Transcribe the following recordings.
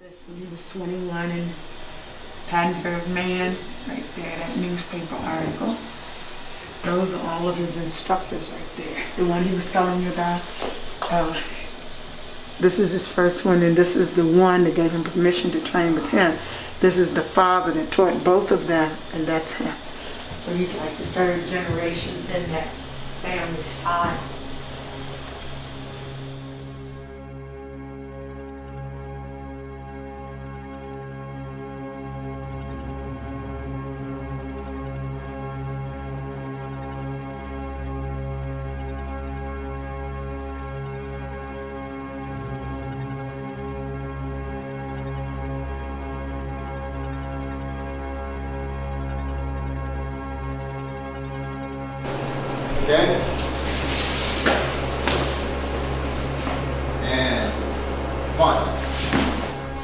This when he was 21 in Pattenberg, Man, right there, that newspaper article. Those are all of his instructors right there. The one he was telling you about. This is his first one, and this is the one that gave him permission to train with him. This is the father that taught both of them, and that's him. So he's like the third generation in that family style. Okay? And 1,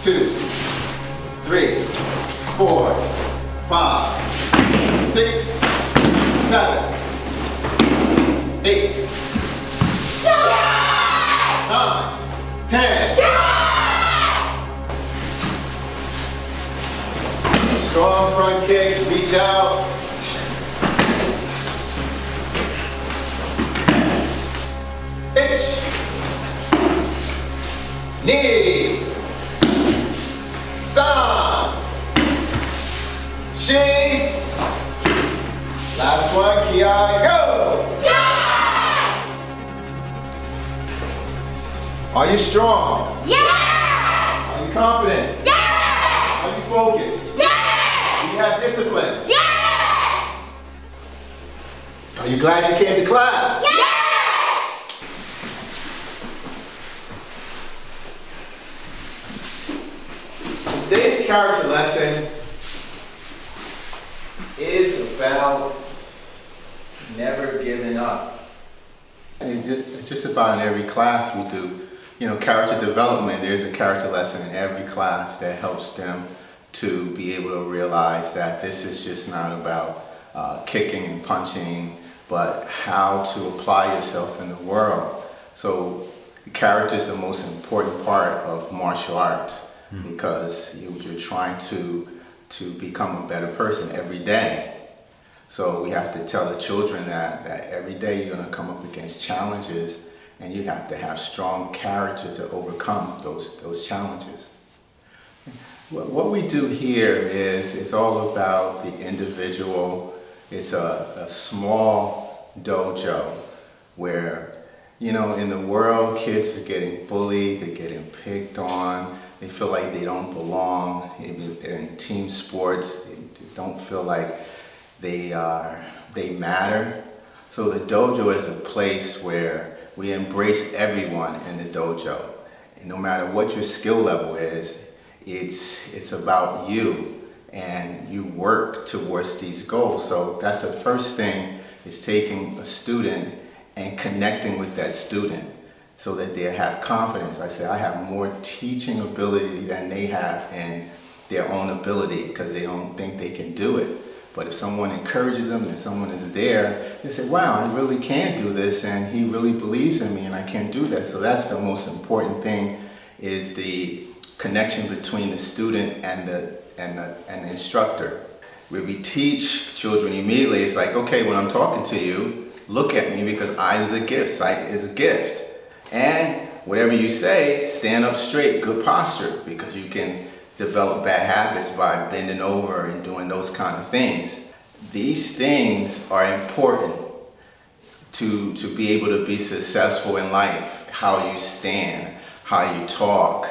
2, 3, 4, 5, 6, 7, 8, 9, 10. Strong front kicks, reach out. Pitch, knee, san, shi. Last one, ki, go. Yeah! Are you strong? Yes! Are you confident? Yes! Are you focused? Yes! Do you have discipline? Yes! Are you glad you came to class? Yes! Today's character lesson is about never giving up. And just about in every class we do, character development. There's a character lesson in every class that helps them to be able to realize that this is just not about kicking and punching, but how to apply yourself in the world. So character is the most important part of martial arts. Because you're trying to become a better person every day. So we have to tell the children that every day you're going to come up against challenges, and you have to have strong character to overcome those challenges. What we do here is it's all about the individual. It's a small dojo where, in the world, kids are getting bullied, they're getting picked on. They feel like they don't belong. They're in team sports. They don't feel like they matter. So the dojo is a place where we embrace everyone in the dojo. And no matter what your skill level is, it's about you, and you work towards these goals. So that's the first thing, is taking a student and connecting with that student, so that they have confidence. I say I have more teaching ability than they have in their own ability, because they don't think they can do it. But if someone encourages them and someone is there, they say, wow, I really can do this, and he really believes in me and I can do that. So that's the most important thing, is the connection between the student and the instructor. Where we teach children immediately, it's like, okay, when I'm talking to you, look at me, because eyes is a gift, sight is a gift. And whatever you say, stand up straight, good posture, because you can develop bad habits by bending over and doing those kind of things. These things are important to be able to be successful in life. How you stand, how you talk,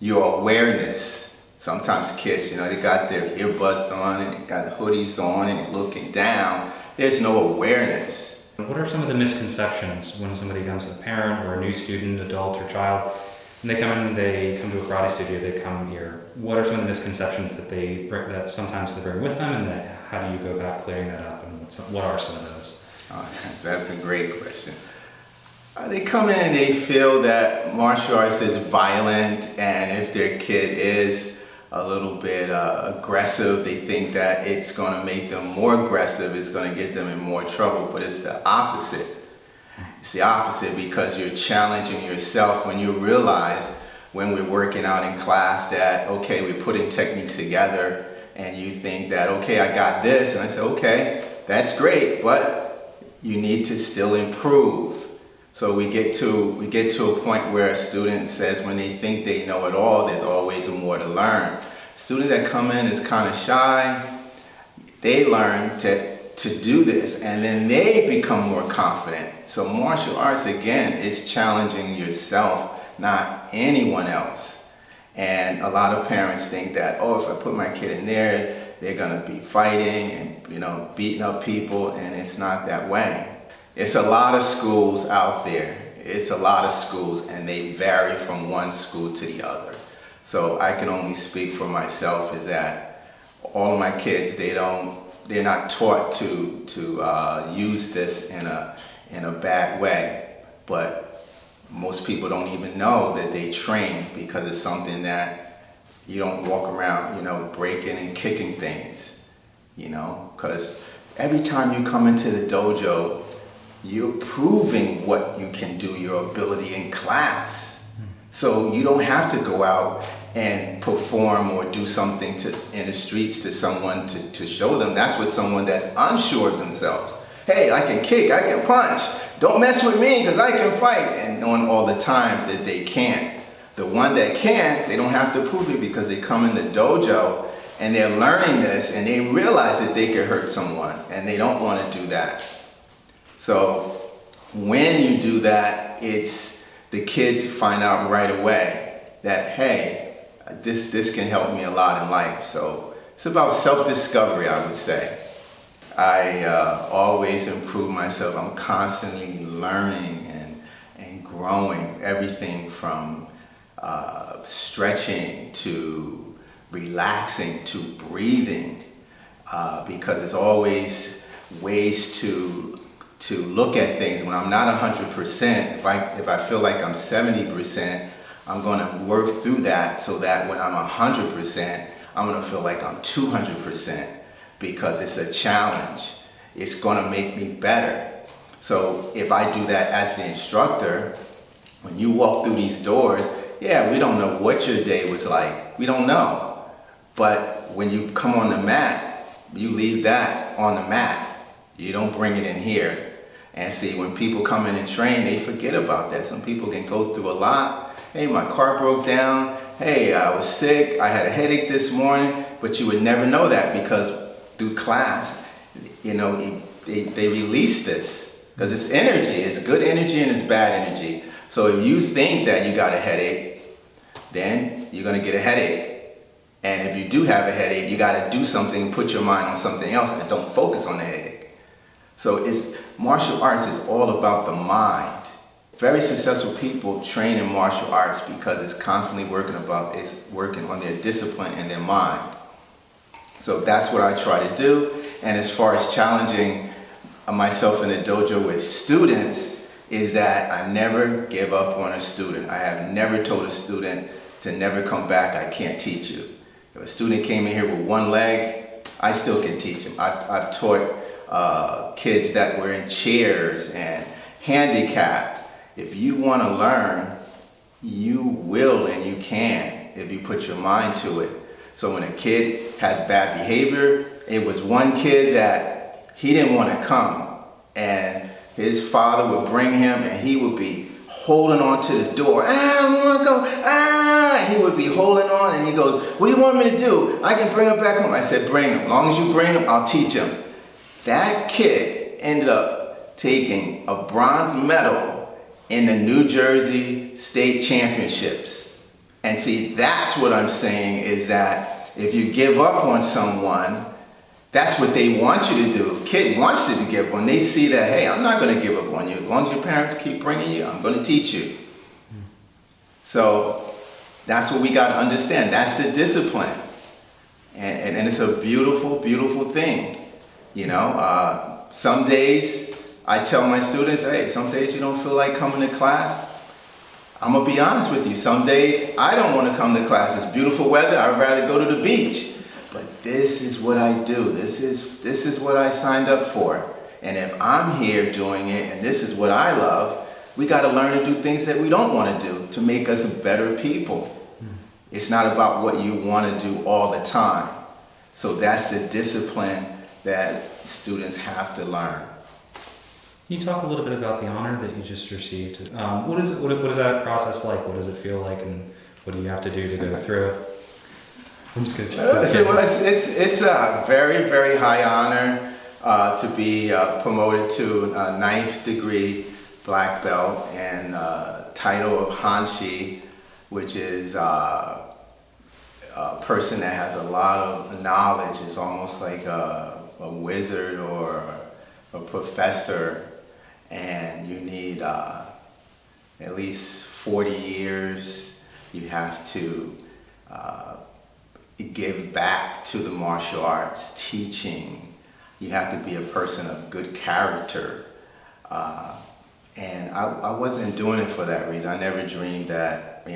your awareness. Sometimes kids, they got their earbuds on and they got hoodies on and they're looking down. There's no awareness. What are some of the misconceptions when somebody comes, a parent or a new student, adult or child, and they come to a karate studio, they come here? What are some of the misconceptions that sometimes they bring with them, and how do you go about clearing that up, and what are some of those? That's a great question. They come in and they feel that martial arts is violent, and if their kid is a little bit aggressive, they think that it's going to make them more aggressive, it's going to get them in more trouble, but it's the opposite. It's the opposite, because you're challenging yourself when you realize when we're working out in class that, okay, we're putting techniques together and you think that, okay, I got this. And I say, okay, that's great, but you need to still improve. So we get to a point where a student says when they think they know it all, there's always more to learn. Students that come in is kind of shy, they learn to do this and then they become more confident. So martial arts, again, is challenging yourself, not anyone else. And a lot of parents think that, oh, if I put my kid in there, they're gonna be fighting and beating up people, and it's not that way. It's a lot of schools out there. It's a lot of schools, and they vary from one school to the other. So I can only speak for myself is that all of my kids, they're not taught to use this in a bad way. But most people don't even know that they train because it's something that you don't walk around, breaking and kicking things, because every time you come into the dojo, you're proving what you can do, your ability in class. So you don't have to go out and perform or do something in the streets to someone to show them. That's what someone that's unsure of themselves. Hey, I can kick, I can punch. Don't mess with me because I can fight. And knowing all the time that they can't. The one that can, they don't have to prove it because they come in the dojo and they're learning this and they realize that they can hurt someone and they don't want to do that. So when you do that, the kids find out right away that, hey, this can help me a lot in life. So it's about self-discovery, I would say. I always improve myself. I'm constantly learning and growing, everything from stretching to relaxing to breathing, because it's always ways to look at things. When I'm not 100%, if I feel like I'm 70%, I'm going to work through that so that when I'm 100%, I'm going to feel like I'm 200% because it's a challenge. It's going to make me better. So if I do that as the instructor, when you walk through these doors, yeah, we don't know what your day was like. We don't know. But when you come on the mat, you leave that on the mat. You don't bring it in here. And see, when people come in and train, they forget about that. Some people can go through a lot. Hey, my car broke down. Hey, I was sick. I had a headache this morning. But you would never know that because through class, they release this. Because it's energy. It's good energy and it's bad energy. So if you think that you got a headache, then you're going to get a headache. And if you do have a headache, you got to do something, put your mind on something else, and don't focus on the headache. So martial arts is all about the mind. Very successful people train in martial arts because it's constantly working on their discipline and their mind. So that's what I try to do. And as far as challenging myself in the dojo with students, is that I never give up on a student. I have never told a student to never come back, I can't teach you. If a student came in here with one leg, I still can teach him. I've taught kids that were in chairs and handicapped. If you want to learn, you will and you can if you put your mind to it. So when a kid has bad behavior, it was one kid that he didn't want to come, and his father would bring him and he would be holding on to the door. I don't want to go. He would be holding on and he goes, what do you want me to do? I can bring him back home. I said, bring him. As long as you bring him, I'll teach him. That kid ended up taking a bronze medal in the New Jersey State Championships. And see, that's what I'm saying is that if you give up on someone, that's what they want you to do. If a kid wants you to give up, when they see that, hey, I'm not going to give up on you. As long as your parents keep bringing you, I'm going to teach you. So that's what we got to understand. That's the discipline. And it's a beautiful, beautiful thing. Some days I tell my students, hey, some days you don't feel like coming to class. I'm going to be honest with you. Some days I don't want to come to class. It's beautiful weather. I'd rather go to the beach. But this is what I do. This is what I signed up for. And if I'm here doing it and this is what I love, we got to learn to do things that we don't want to do to make us better people. It's not about what you want to do all the time. So that's the discipline that students have to learn. Can you talk a little bit about the honor that you just received? What is that process like? What does it feel like, and what do you have to do to go through it? I'm just gonna check. It's a very, very high honor to be promoted to a 9th degree black belt and title of Hanshi, which is a person that has a lot of knowledge. It's almost like a wizard or a professor, and you need at least 40 years. You have to give back to the martial arts, teaching. You have to be a person of good character. And I wasn't doing it for that reason. I never dreamed that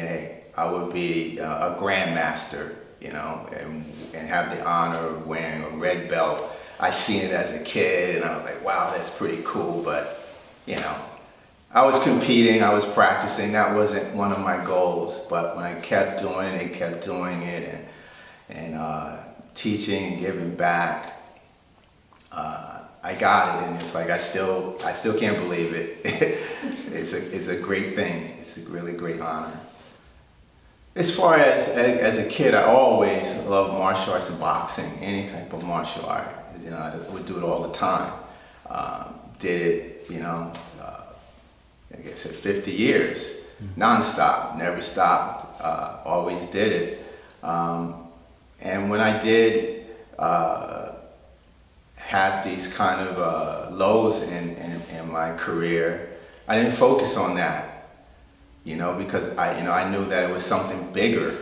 I would be a grandmaster, and have the honor of wearing a red belt. I seen it as a kid, and I was like, wow, that's pretty cool. But, I was competing, I was practicing. That wasn't one of my goals. But when I kept doing it, and teaching and giving back, I got it, and it's like I still can't believe it. It's a great thing. It's a really great honor. As far as a kid, I always loved martial arts and boxing, any type of martial art. I would do it all the time. Did it, I guess at 50 years, nonstop, never stopped, always did it. And when I did have these kind of lows in my career, I didn't focus on that, because I knew that it was something bigger.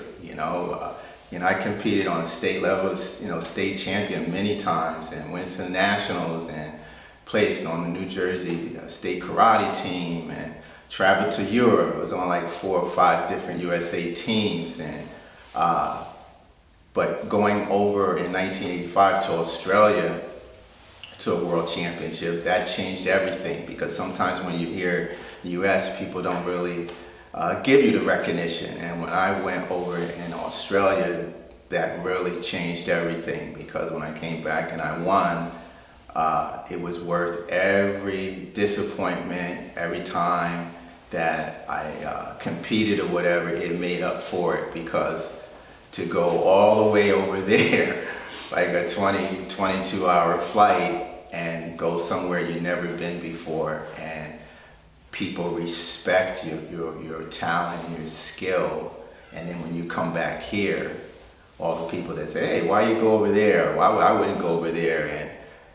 I competed on a state level, state champion many times, and went to nationals and placed on the New Jersey state karate team, and traveled to Europe. It was on like 4 or 5 different USA teams, and but going over in 1985 to Australia to a world championship, that changed everything, because sometimes when you hear the US, people don't really give you the recognition. And when I went over in Australia, that really changed everything, because when I came back and I won, it was worth every disappointment, every time that I competed or whatever. It made up for it, because to go all the way over there, like a 22-hour flight, and go somewhere you've never been before, and people respect your talent and your skill. And then when you come back here, all the people that say, hey, why you go over there? Why I wouldn't go over there?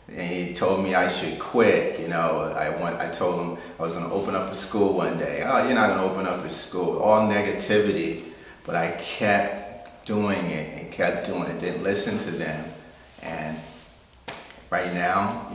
And he told me I should quit. I told him I was going to open up a school one day. Oh, you're not going to open up a school. All negativity. But I kept doing it and kept doing it. Didn't listen to them. And right now,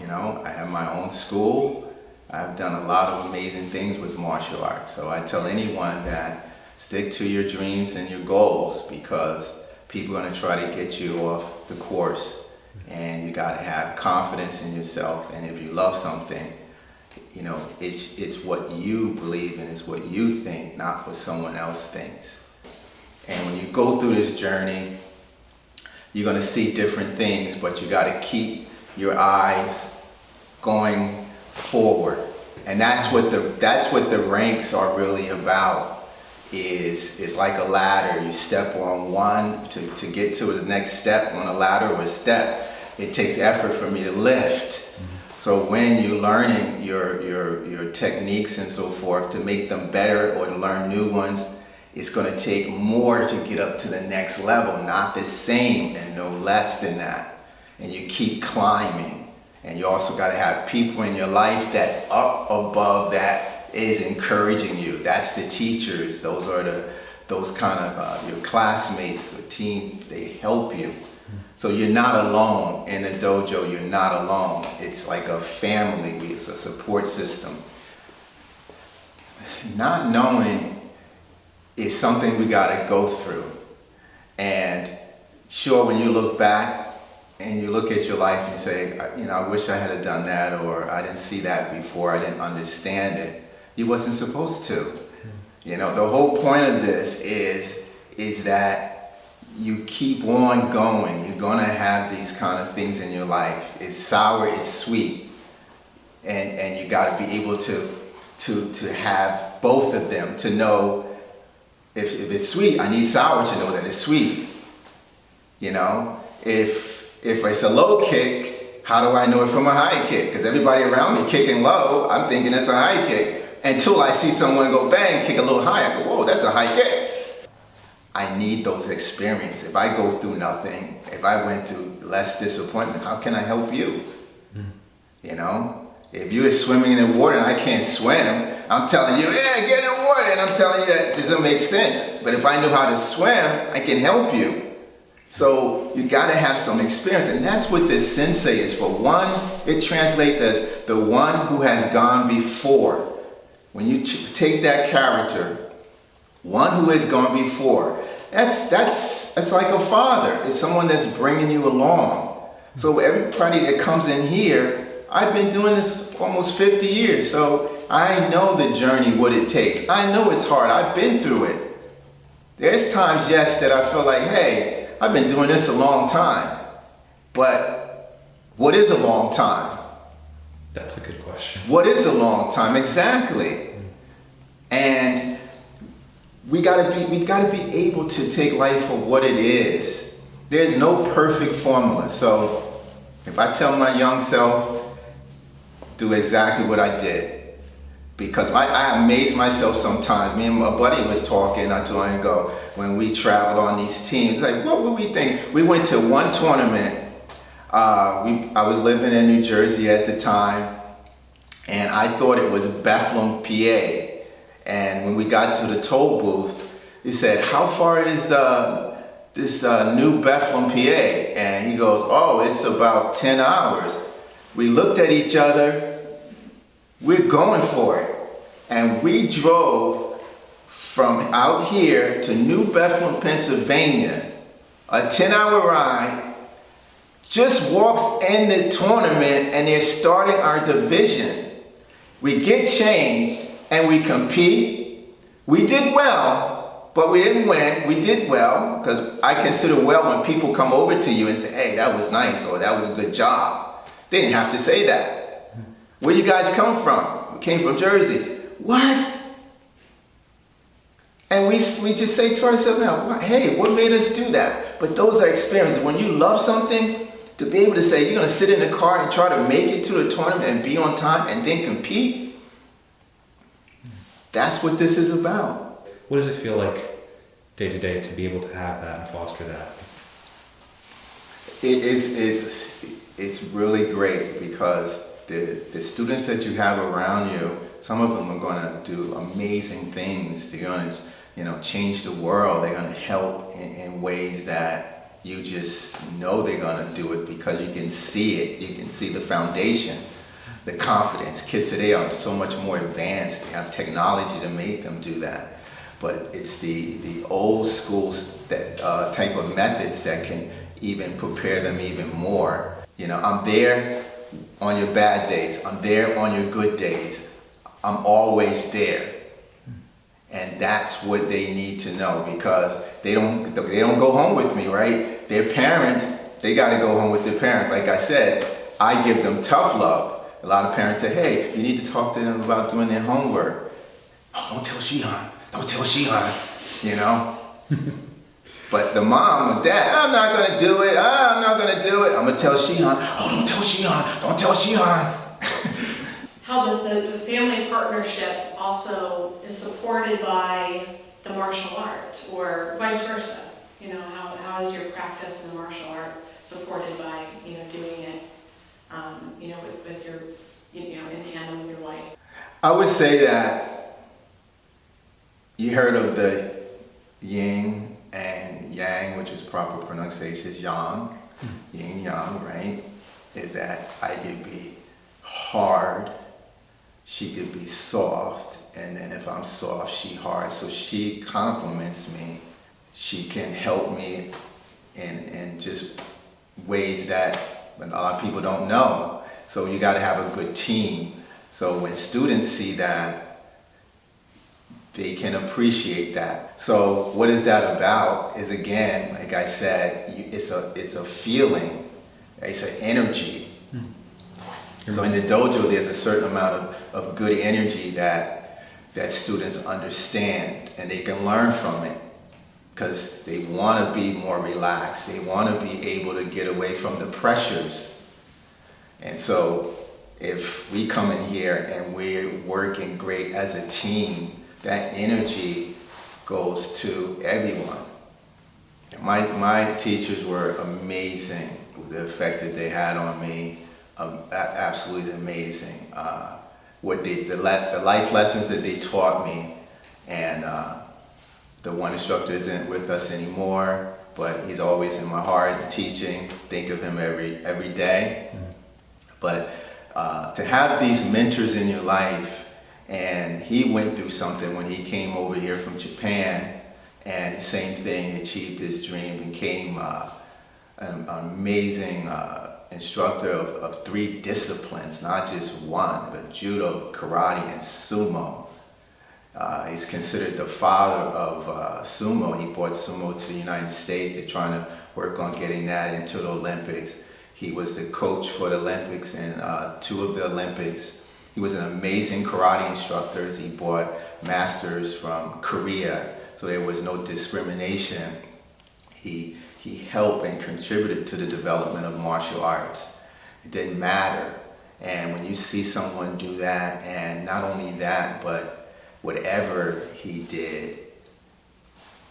I have my own school. I've done a lot of amazing things with martial arts. So I tell anyone that stick to your dreams and your goals, because people are going to try to get you off the course. And you got to have confidence in yourself. And if you love something, it's what you believe in, it's what you think, not what someone else thinks. And when you go through this journey, you're going to see different things, but you got to keep your eyes going forward. And that's what the ranks are really about. Is like a ladder. You step on one to get to the next step on a ladder or a step. It takes effort for me to lift. So when you're learning your techniques and so forth to make them better or to learn new ones, it's going to take more to get up to the next level, not the same and no less than that. And you keep climbing. And you also got to have people in your life that's up above that is encouraging you. That's the teachers. Those are those kind of your classmates, the team. They help you. So you're not alone in the dojo. You're not alone. It's like a family. It's a support system. Not knowing is something we got to go through. And sure, when you look back and you look at your life and you say, I wish I had done that, or I didn't see that before, I didn't understand it. You wasn't supposed to. You know, the whole point of this is that you keep on going. You're gonna have these kind of things in your life. It's sour, it's sweet. And you gotta be able to have both of them, to know if it's sweet, I need sour to know that it's sweet. You know, if it's a low kick, how do I know it from a high kick? Because everybody around me kicking low, I'm thinking it's a high kick. Until I see someone go bang, kick a little higher, I go, whoa, that's a high kick. I need those experiences. If I go through nothing, if I went through less disappointment, how can I help you? You know, if you're swimming in the water and I can't swim, I'm telling you, yeah, get in the water, and I'm telling you that doesn't make sense. But if I knew how to swim, I can help you. So you got to have some experience, and that's what this sensei is for. One, it translates as the one who has gone before. When you take that character, one who has gone before, that's like a father. It's someone that's bringing you along. So everybody that comes in here, I've been doing this almost 50 years, so I know the journey, what it takes. I know it's hard. I've been through it. There's times, yes, that I feel like, hey, I've been doing this a long time. But what is a long time? That's a good question. What is a long time? Exactly. And we gotta be able to take life for what it is. There's no perfect formula. So if I tell my young self, do exactly what I did. Because I amaze myself sometimes. Me and my buddy was talking not too long ago when we traveled on these teams. Like, what would we think? We went to one tournament. I was living in New Jersey at the time, and I thought it was Bethlehem, PA. And when we got to the toll booth, he said, how far is this new Bethlehem, PA? And he goes, oh, it's about 10 hours. We looked at each other. We're going for it. And we drove from out here to New Bethlehem, Pennsylvania, a 10-hour ride, just walks in the tournament, and they're starting our division. We get changed and we compete. We did well, but we didn't win. We did well, because I consider well when people come over to you and say, hey, that was nice, or that was a good job. They didn't have to say that. Where you guys come from? We came from Jersey. What? And we just say to ourselves now, hey, what made us do that? But those are experiences. When you love something, to be able to say you're going to sit in the car and try to make it to the tournament and be on time and then compete, that's what this is about. What does it feel like day to day to be able to have that and foster that? It's really great, because the students that you have around you, some of them are going to do amazing things. They're going to, change the world. They're going to help in ways that you just know they're going to do it, because you can see it. You can see the foundation, the confidence. Kids today are so much more advanced. They have technology to make them do that. But it's the old school type of methods that can even prepare them even more. I'm there on your bad days. I'm there on your good days. I'm always there. And that's what they need to know, because they don't go home with me, right? Their parents, they got to go home with their parents. Like I said, I give them tough love. A lot of parents say, hey, you need to talk to them about doing their homework. Oh, don't tell Shihan. Don't tell Shihan, But the mom or dad, I'm not going to do it. I'm not going to do it. I'm going to tell Shihan. Oh, don't tell Shihan. Don't tell Shihan. How the family partnership also is supported by the martial art, or vice versa. How is your practice in the martial art supported by, doing it, with your, in tandem with your wife? I would say that you heard of the yin and yang, which is proper pronunciation is yang, yin yang, right? Is that I could be hard, she could be soft, and then if I'm soft, she hard. So she compliments me. She can help me in just ways that a lot of people don't know. So you got to have a good team. So when students see that, they can appreciate that. So what is that about? Is again, like I said, it's a feeling, it's an energy. So in the dojo, there's a certain amount of good energy that students understand, and they can learn from it because they want to be more relaxed. They want to be able to get away from the pressures. And so if we come in here and we're working great as a team, that energy goes to everyone. My teachers were amazing. The effect that they had on me, absolutely amazing. The life lessons that they taught me, and the one instructor isn't with us anymore, but he's always in my heart teaching. Think of him every day. But to have these mentors in your life, and he went through something when he came over here from Japan, and same thing, achieved his dream, became an amazing instructor of 3 disciplines, not just one, but judo, karate, and sumo. He's considered the father of sumo. He brought sumo to the United States. They're trying to work on getting that into the Olympics. He was the coach for the Olympics and 2 of the Olympics. He was an amazing karate instructor. He brought masters from Korea, so there was no discrimination. He helped and contributed to the development of martial arts. It didn't matter. And when you see someone do that, and not only that, but whatever he did,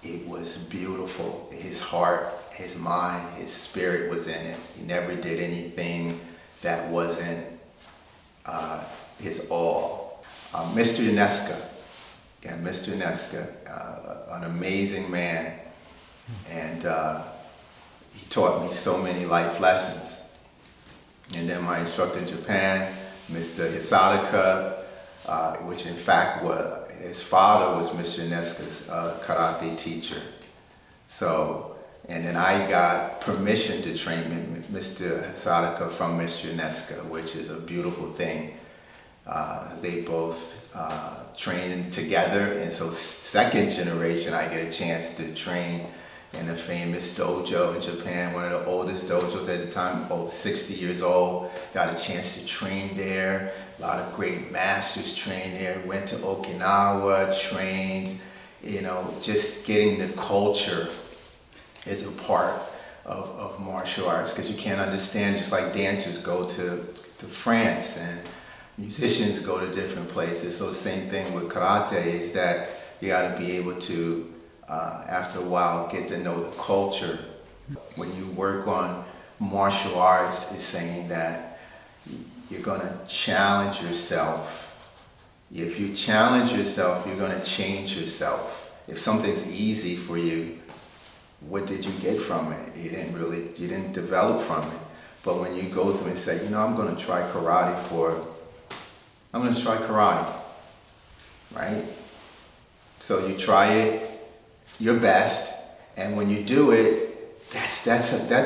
it was beautiful. His heart, his mind, his spirit was in it. He never did anything that wasn't his all. Mr. Unesco, an amazing man, and he taught me so many life lessons. And then my instructor in Japan, Mr. Hisadaka, which in fact his father was Mr. Unesco's karate teacher. So, and then I got permission to train Mr. Hisadaka from Mr. Unesco, which is a beautiful thing. They both trained together, and so second generation I get a chance to train in a famous dojo in Japan, one of the oldest dojos at the time, 60 years old. Got a chance to train there. A lot of great masters trained there. Went to Okinawa, trained, just getting the culture is a part of martial arts, because you can't understand, just like dancers go to France and musicians go to different places. So the same thing with karate is that you got to be able to, after a while, get to know the culture. When you work on martial arts, it's saying that you're going to challenge yourself. If you challenge yourself, you're going to change yourself. If something's easy for you, what did you get from it? You didn't develop from it. But when you go through and say, I'm going to try karate, right? So you try it your best, and when you do it, that's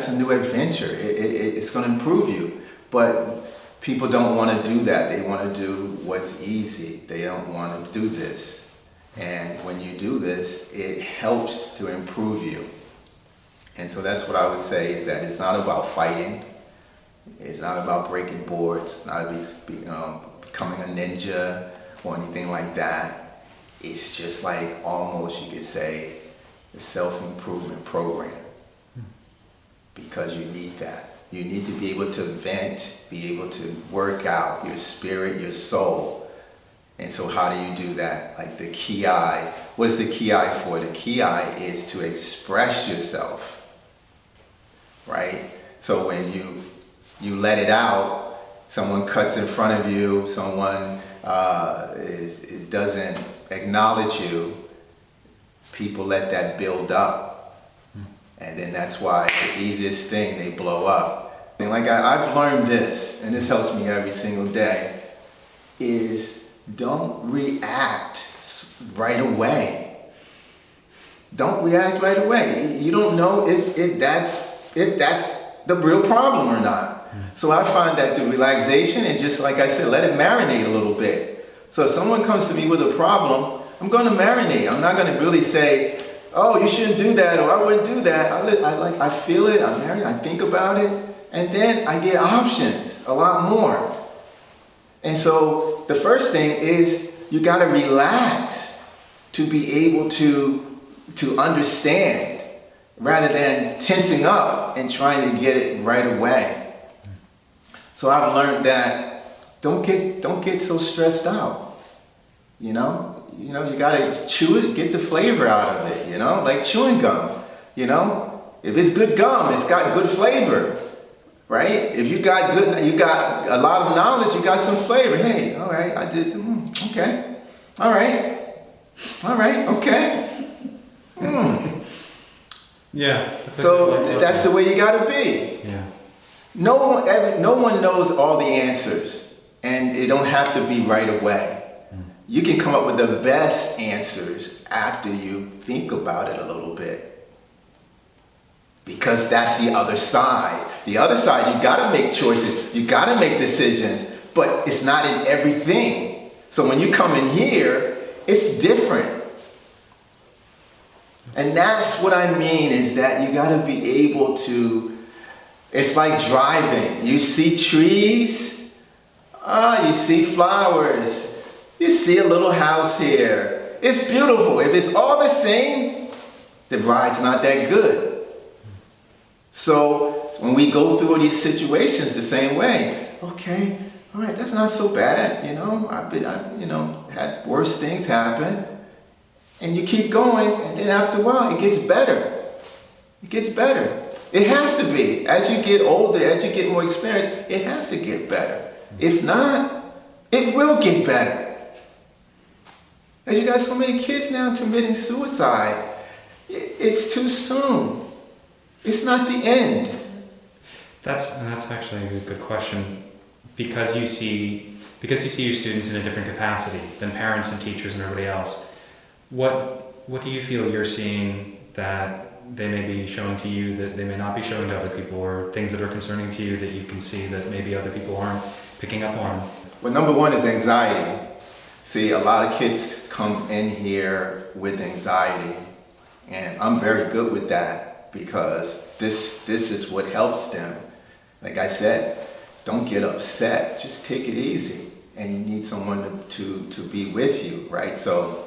a new adventure. It's going to improve you. But people don't want to do that. They want to do what's easy. They don't want to do this. And when you do this, it helps to improve you. And so that's what I would say, is that it's not about fighting. It's not about breaking boards. It's not becoming a ninja or anything like that. It's just like, almost, you could say, a self-improvement program. Because you need that. You need to be able to vent, be able to work out your spirit, your soul. And so how do you do that? Like the ki. What is the ki for? The ki is to express yourself. Right? So when you let it out, someone cuts in front of you, someone doesn't acknowledge you, people let that build up. And then that's why the easiest thing, they blow up. And like I've learned this, and this helps me every single day, is don't react right away. Don't react right away. You don't know if that's the real problem or not. So I find that through relaxation, and just like I said, let it marinate a little bit. So if someone comes to me with a problem, I'm going to marinate. I'm not going to really say, oh, you shouldn't do that, or I wouldn't do that. I feel it, I marinate, I think about it, and then I get options, a lot more. And so the first thing is you got to relax to be able to understand rather than tensing up and trying to get it right away. So I've learned that don't get so stressed out. You gotta chew it, get the flavor out of it, like chewing gum. If it's good gum, it's got good flavor, right? If you got a lot of knowledge, you got some flavor. Hey, all right, I did, okay. All right, okay. Yeah. So that's the way you gotta be. Yeah. No one knows all the answers, and it don't have to be right away. You can come up with the best answers after you think about it a little bit. Because that's the other side. The other side, you gotta make choices, you gotta make decisions, but it's not in everything. So when you come in here, it's different. And that's what I mean, is that you gotta be able to, it's like driving. You see trees, you see flowers, you see a little house here. It's beautiful. If it's all the same, the ride's not that good. So when we go through these situations the same way, okay, all right, that's not so bad. I've had worse things happen, and you keep going, and then after a while, it gets better. It gets better. It has to be. As you get older, as you get more experience, it has to get better. If not, it will get better. As you got so many kids now committing suicide, it's too soon. It's not the end. That's actually a good question, because you see your students in a different capacity than parents and teachers and everybody else. What do you feel you're seeing that they may be showing to you that they may not be showing to other people, or things that are concerning to you that you can see that maybe other people aren't picking up on? Well, number one is anxiety. See, a lot of kids come in here with anxiety, and I'm very good with that, because this is what helps them. Like I said, don't get upset, just take it easy, and you need someone to be with you, right? So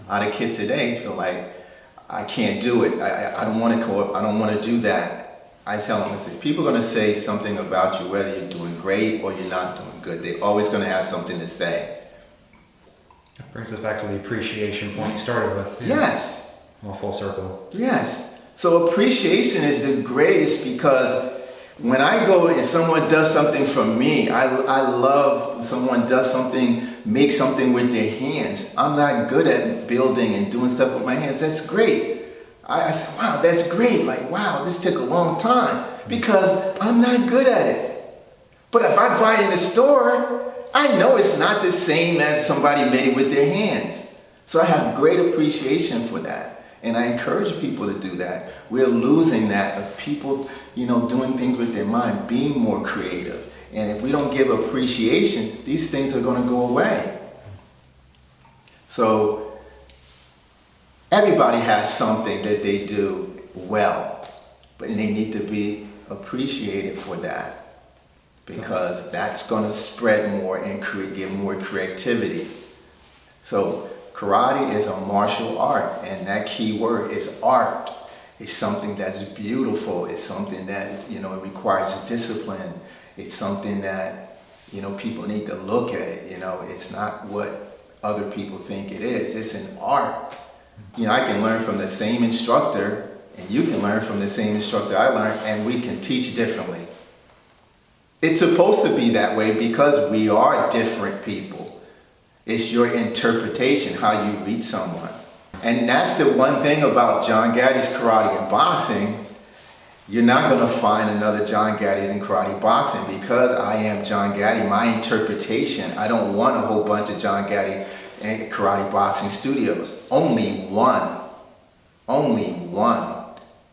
a lot of kids today feel like, I can't do it, I don't want to go up, I don't want to do that. I tell them, listen, people are going to say something about you, whether you're doing great or you're not doing good. They're always going to have something to say. That brings us back to the appreciation point you started with. Yeah. Yes. Well, full circle. Yes. So appreciation is the greatest, because when I go and someone does something for me, I love when someone does something, make something with their hands. I'm not good at building and doing stuff with my hands. That's great. I said, wow, that's great. Like, wow, this took a long time, because I'm not good at it. But if I buy it in the store, I know it's not the same as somebody made it with their hands. So I have great appreciation for that. And I encourage people to do that. We're losing that of people, doing things with their mind, being more creative. And if we don't give appreciation, these things are going to go away. So everybody has something that they do well, but they need to be appreciated for that, because that's going to spread more and give more creativity. So karate is a martial art, and that key word is art. It's something that's beautiful. It's something that, it requires discipline. It's something that, people need to look at it. It's not what other people think it is. It's an art. I can learn from the same instructor, and you can learn from the same instructor I learned, and we can teach differently. It's supposed to be that way, because we are different people. It's your interpretation, how you read someone. And that's the one thing about John Gaddy's karate and boxing. You're not going to find another John Gaddy's in karate boxing, because I am John Gaddy. My interpretation, I don't want a whole bunch of John Gaddy and karate boxing studios. Only one. Only one.